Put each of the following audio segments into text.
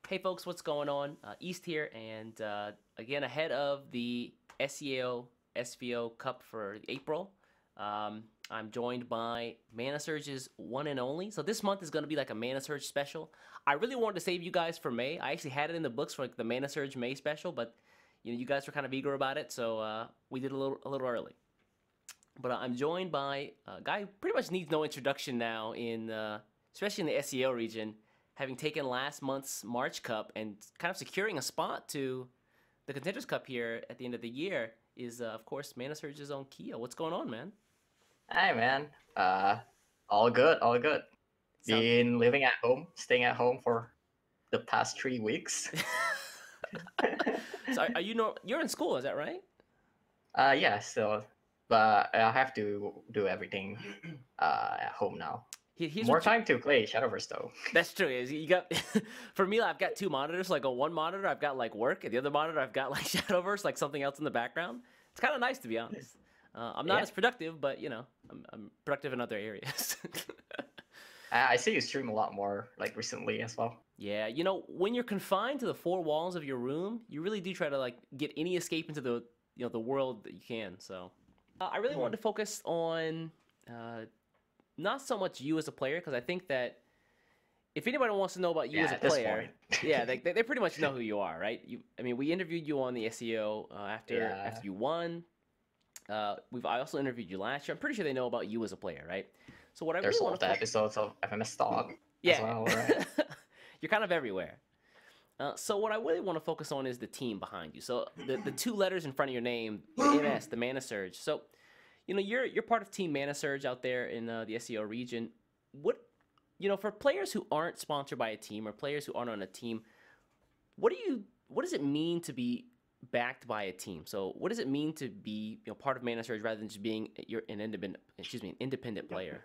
Hey folks, what's going on? East here, and again ahead of the SEAO SVO Cup for April. I'm joined by Mana Surge's one and only. So this month is going to be like a Mana Surge special. I really wanted to save you guys for May. I actually had it in the books for like the Mana Surge May special, but you guys were kind of eager about it, so we did a little early. But I'm joined by a guy who pretty much needs no introduction now in especially in the SEO region, having taken last month's March Cup and kind of securing a spot to the Contenders Cup here at the end of the year is, of course, Mana Surge's own Kia. What's going on, man? Hi, man. All good, all good. Sound Been living at home, staying at home for the past 3 weeks. so are you you're in school, is that right? Yeah, so, but I have to do everything at home now. Here's More what you, time to play Shadowverse though. that's true. Is you got for me, I've got two monitors. Like on one monitor, I've got like work, and the other monitor, I've got like Shadowverse, like something else in the background. It's kind of nice to be honest. I'm not Yeah, as productive, but I'm productive in other areas. I see you stream a lot more like recently as well. Yeah, when you're confined to the four walls of your room, you really do try to like get any escape into the world that you can. So, I really wanted to focus on not so much you as a player, because I think that if anybody wants to know about you Yeah, as a at this player, point. yeah, they pretty much know who you are, right? I mean, we interviewed you on the SEO after Yeah, you won. I also interviewed you last year. I'm pretty sure they know about you as a player, right? So what I there's really all want of to the episodes of FMS Talk as yeah, well, right? you're kind of everywhere. So what I really want to focus on is the team behind you. So the two letters in front of your name, the MS, the Mana Surge. So you're part of Team Mana Surge out there in the SEO region. What for players who aren't sponsored by a team or players who aren't on a team, what does it mean to be backed by a team? So what does it mean to be part of Mana Surge rather than just being an independent player?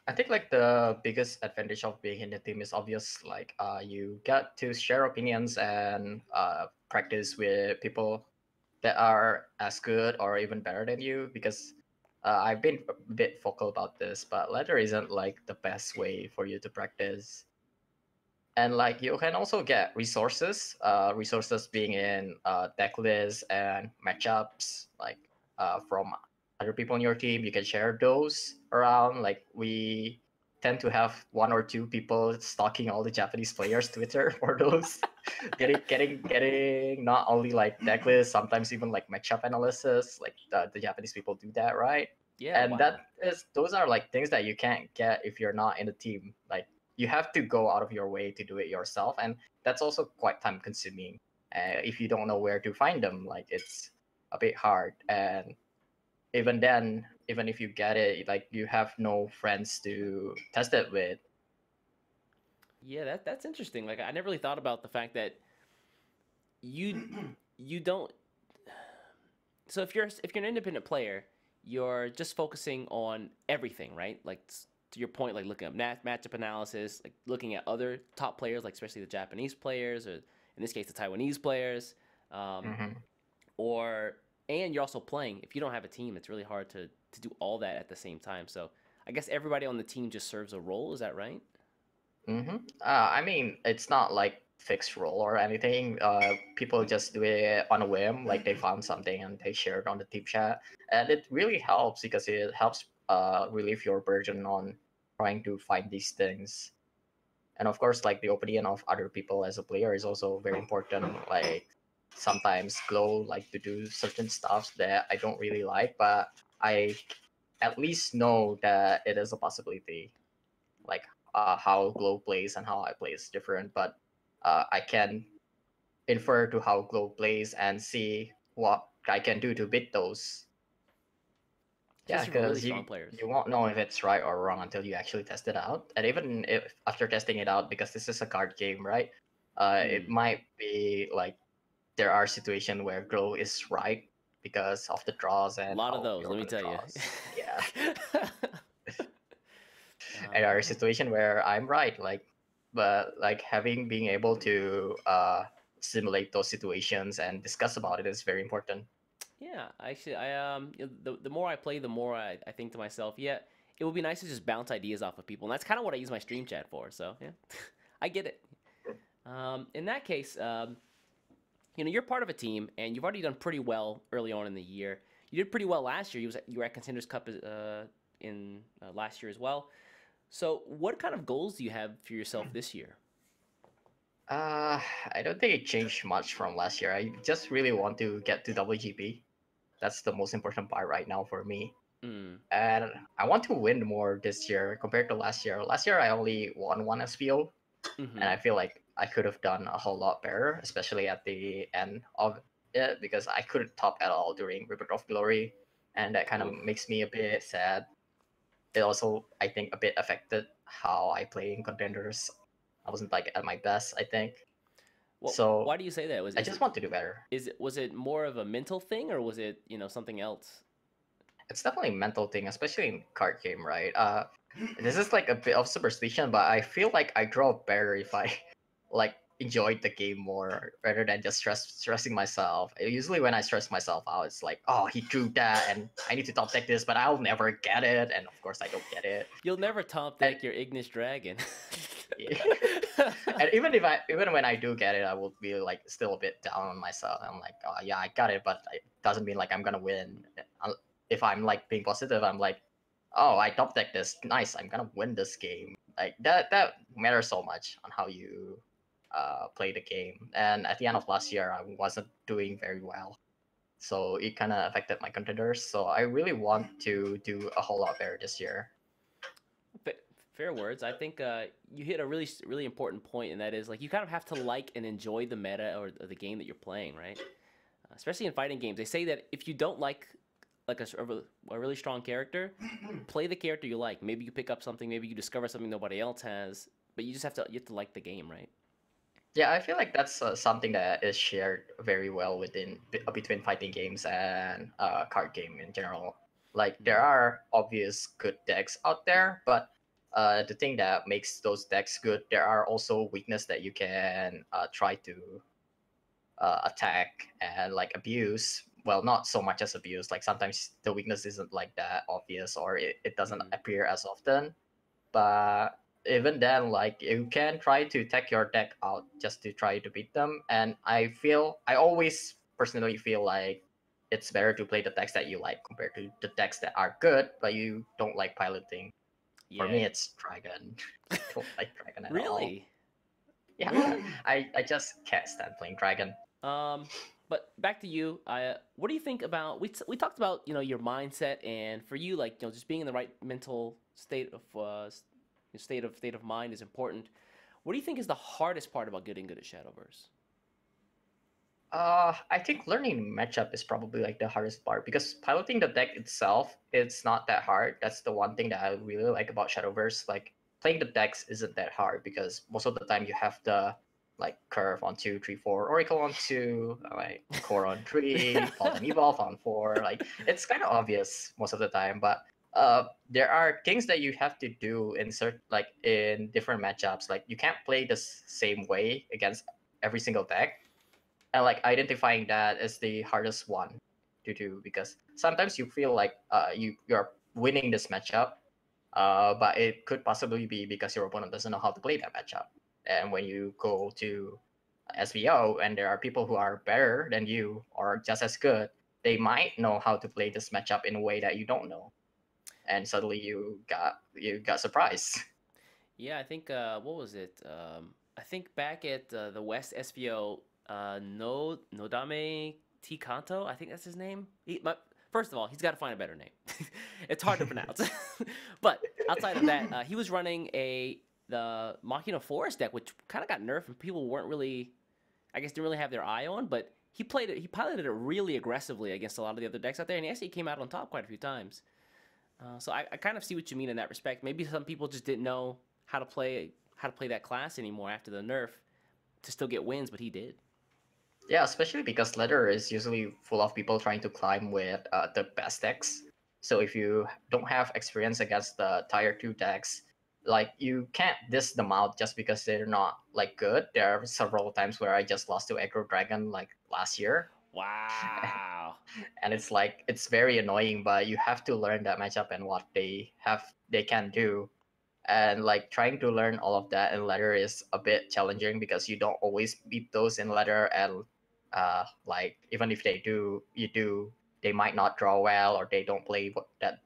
I think like the biggest advantage of being in the team is obvious. Like you get to share opinions and practice with people that are as good or even better than you. Because I've been a bit vocal about this, but ladder isn't like the best way for you to practice. And like you can also get resources, resources being in deck lists and matchups, like from other people on your team. You can share those around. Like we tend to have one or two people stalking all the Japanese players' Twitter for those, getting not only like deck lists, sometimes even like matchup analysis. Like the Japanese people do that, right? Yeah, And wow. those are like things that you can't get if you're not in a team. Like you have to go out of your way to do it yourself, and that's also quite time consuming. If you don't know where to find them, like it's a bit hard. And even then, even if you get it, like you have no friends to test it with. Yeah, that's interesting. Like I never really thought about the fact that you you don't. So if you're an independent player, you're just focusing on everything, right? Like to your point, like looking up matchup analysis, like looking at other top players, like especially the Japanese players, or in this case the Taiwanese players, um, Hmm. or and you're also playing. If you don't have a team, it's really hard to do all that at the same time. So I guess everybody on the team just serves a role. Is that right? Hmm. I mean, it's not like fixed role or anything. People just do it on a whim, like they found something and they share it on the team chat, and it really helps because it helps relieve your burden on trying to find these things. And of course, like the opinion of other people as a player is also very important. Like sometimes Glow like to do certain stuff that I don't really like, but I at least know that it is a possibility. Like how Glow plays and how I play is different, but I can infer to how Glow plays and see what I can do to beat those. Yeah, Especially for really because strong you players. you won't know if it's right or wrong until you actually test it out. And even if after testing it out, because this is a card game, right? It Hmm. might be like there are situations where Glow is right because of the draws A and lot of how those, your let me opponent tell you. draws. Yeah. And there are Yeah. situations where I'm right, like, but like having being able to simulate those situations and discuss about it is very important. Yeah, actually, the more I play, the more I think to myself, yeah, it would be nice to just bounce ideas off of people, and that's kind of what I use my stream chat for. So yeah, I get it. In that case, you're part of a team, and you've already done pretty well early on in the year. You did pretty well last year. You were at Contenders Cup in last year as well. So, what kind of goals do you have for yourself this year? Uh, I don't think it changed much from last year. I just really want to get to WGP. That's the most important part right now for me. Mm. And I want to win more this year compared to last year. Last year I only won one SVO, and Mm-hmm. I feel like I could have done a whole lot better, especially at the end of it, because I couldn't top at all during River of Glory, and that kind of Oof. makes me a bit sad. It also, I think, a bit affected how I play in contenders. I wasn't like at my best, I think. Well, So why do you say that? I just want to do better. Was it more of a mental thing, or was it something else? It's definitely a mental thing, especially in card game, right? This is like a bit of superstition, but I feel like I draw better if I like enjoyed the game more rather than just stressing myself. Usually when I stress myself out, it's like, oh, he drew that and I need to top deck this, but I'll never get it, and of course I don't get it. You'll never top And deck your Ignis Dragon. and even when I do get it, I will be like still a bit down on myself. I'm like, oh yeah, I got it, but it doesn't mean like I'm gonna win. If I'm like being positive, I'm like, oh, I top deck this, nice, I'm gonna win this game. Like that matters so much on how you play the game. And at the end of last year, I wasn't doing very well, so it kind of affected my contenders. So I really want to do a whole lot better this year. Fair words. I think you hit a really important point, and that is like you kind of have to like and enjoy the meta or the game that you're playing, right? Especially in fighting games, they say that if you don't like a really strong character, play the character you like. Maybe you pick up something, maybe you discover something nobody else has, but you have to like the game, right? Yeah, I feel like that's something that is shared very well between fighting games and card game in general. Like there Mm. are obvious good decks out there, but the thing that makes those decks good, there are also weakness that you can try to attack and like abuse. Well, not so much as abuse. Like sometimes the weakness isn't like that obvious, or it doesn't Mm. appear as often. But even then, like you can try to take your deck out just to try to beat them. And I always personally feel like it's better to play the decks that you like compared to the decks that are good but you don't like piloting. For Yeah. me, it's Dragon. I don't like Dragon at all. Really? Yeah, I just can't stand playing Dragon. Um, but back to you. What do you think about we talked about your mindset, and for you, like just being in the right mental state of mind is important. What do you think is the hardest part about getting good at Shadowverse? I think learning matchup is probably like the hardest part because piloting the deck itself, it's not that hard. That's the one thing that I really like about Shadowverse. Like playing the decks isn't that hard because most of the time you have the like curve on 2, 3, 4, Oracle on 2, like core on 3, Vault and Evolve on 4. Like it's kind of obvious most of the time, but there are things that you have to do in like in different matchups. Like you can't play the same way against every single deck, and like identifying that is the hardest one to do because sometimes you feel like you're winning this matchup, but it could possibly be because your opponent doesn't know how to play that matchup. And when you go to SVO and there are people who are better than you or just as good, they might know how to play this matchup in a way that you don't know, and suddenly you got surprised. Yeah, I think what was it? I think back at the West SVO, no Nodame T Kanto, I think that's his name. First of all, he's got to find a better name. It's hard to pronounce. But outside of that, he was running the Machina Forest deck, which kind of got nerfed, and people weren't really, I guess, didn't really have their eye on. But he played it. He piloted it really aggressively against a lot of the other decks out there, and he actually came out on top quite a few times. So I kind of see what you mean in that respect. Maybe some people just didn't know how to play that class anymore after the nerf to still get wins, but he did. Yeah, especially because ladder is usually full of people trying to climb with the best decks. So if you don't have experience against the tier 2 decks, like you can't diss them out just because they're not like good. There are several times where I just lost to Aggro Dragon like last year. Wow. And it's like it's very annoying, but you have to learn that matchup and what they can do. and like trying to learn all of that in ladder is a bit challenging because you don't always beat those in ladder, and like even if they do, they might not draw well, or they don't play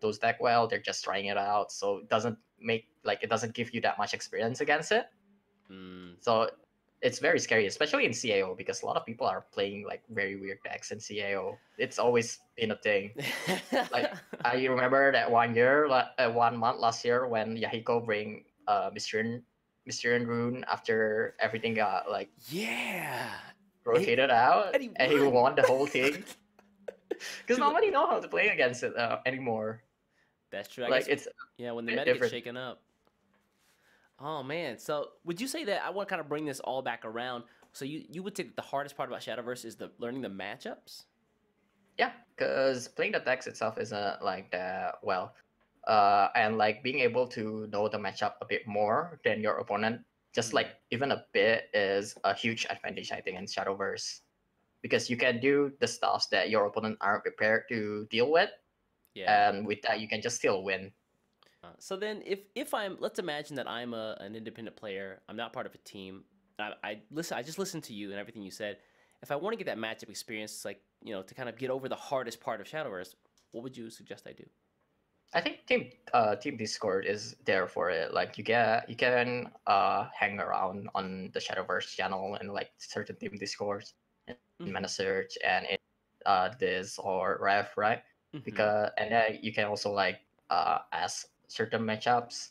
those deck well. They're just trying it out, so it doesn't give you that much experience against it. Mm. So it's very scary, especially in CAO, because a lot of people are playing like very weird decks in CAO. It's always been a thing. Like I remember that 1 year, 1 month last year when Yahiko bring Mysterian Rune after everything got like Yeah. rotated out, And he and he won. won the whole thing because See, look, nobody know how to play against it anymore. that's true. I Like guess, it's a yeah, when the bit meta gets different. shaken up. Oh man. So would you say that I want to kind of bring this all back around? So you would say that the hardest part about Shadowverse is the learning the matchups? Yeah, because playing the decks itself isn't like that well. And like being able to know the matchup a bit more than your opponent, just like even a bit, is a huge advantage, I think, in Shadowverse. Because you can do the stuffs that your opponent aren't prepared to deal with, Yeah. and with that you can just still win. So then, if I'm, let's imagine that I'm an independent player. I'm not part of a team. I listen. I just listened to you and everything you said. If I want to get that matchup experience, like to kind of get over the hardest part of Shadowverse, what would you suggest I do? I think team Discord is there for it. Like you can hang around on the Shadowverse channel and like certain team Discords in Mm-hmm. Mana Search and in this or Rev, right? Mm-hmm. Because and then you can also like ask certain matchups.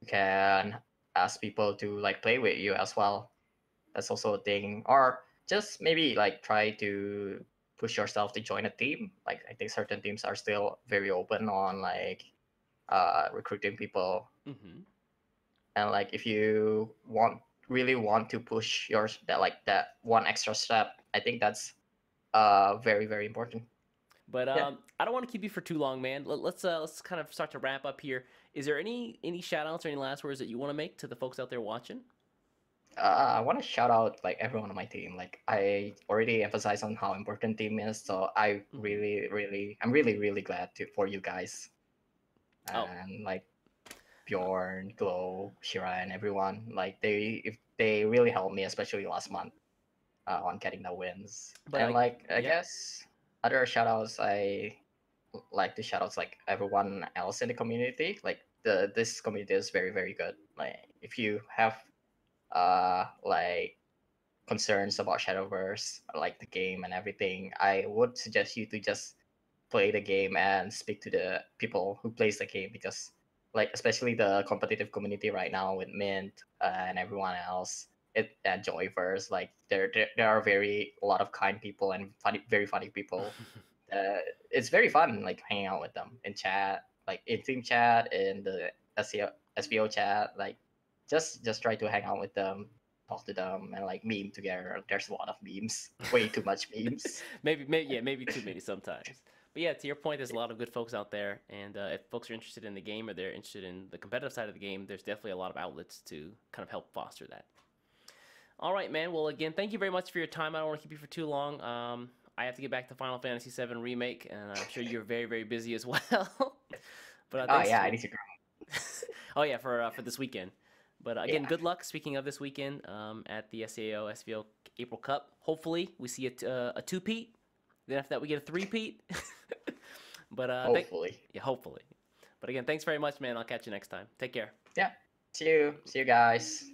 You can ask people to like play with you as well. That's also a thing. Or just maybe like try to push yourself to join a team. Like I think certain teams are still very open on like recruiting people, Mm-hmm. and like if you really want to push that one extra step, I think that's very very important. But Yeah. I don't want to keep you for too long, man. Let's kind of start to wrap up here. Is there any shout outs or any last words that you want to make to the folks out there watching? I want to shout out like everyone on my team. Like I already emphasized on how important team is, so Mm-hmm. I'm really really glad to for you guys, Oh, and like Bjorn, Glow, Shira, and everyone. Like they really helped me, especially last month, on getting the wins. but And like, like I yeah. guess other shoutouts, I like the shoutouts like everyone else in the community. Like this community is very very good. Like if you have like concerns about Shadowverse, like the game and everything, I would suggest you to just play the game and speak to the people who plays the game, because like especially the competitive community right now with Mint and everyone else, and Joyverse, like there are a lot of kind people and very funny people. It's very fun like hanging out with them in chat, like in team chat, in the SVO chat. Like just try to hang out with them, talk to them, and like meme together. There's a lot of memes, way too much memes. Maybe too many sometimes. But yeah, to your point, there's a lot of good folks out there, and if folks are interested in the game or they're interested in the competitive side of the game, there's definitely a lot of outlets to kind of help foster that. All right, man. Well, again, thank you very much for your time. I don't want to keep you for too long. I have to get back to Final Fantasy VII Remake, and I'm sure you're very, very busy as well. But Oh thanks yeah, I for. need to. Oh yeah, for this weekend. But again, Yeah. good luck. Speaking of this weekend, at the SEAO SVO April Cup. Hopefully, we see a two-peat. Then after that, we get a three-peat. But Hopefully. yeah, hopefully. But again, thanks very much, man. I'll catch you next time. Take care. Yeah. See you. See you guys.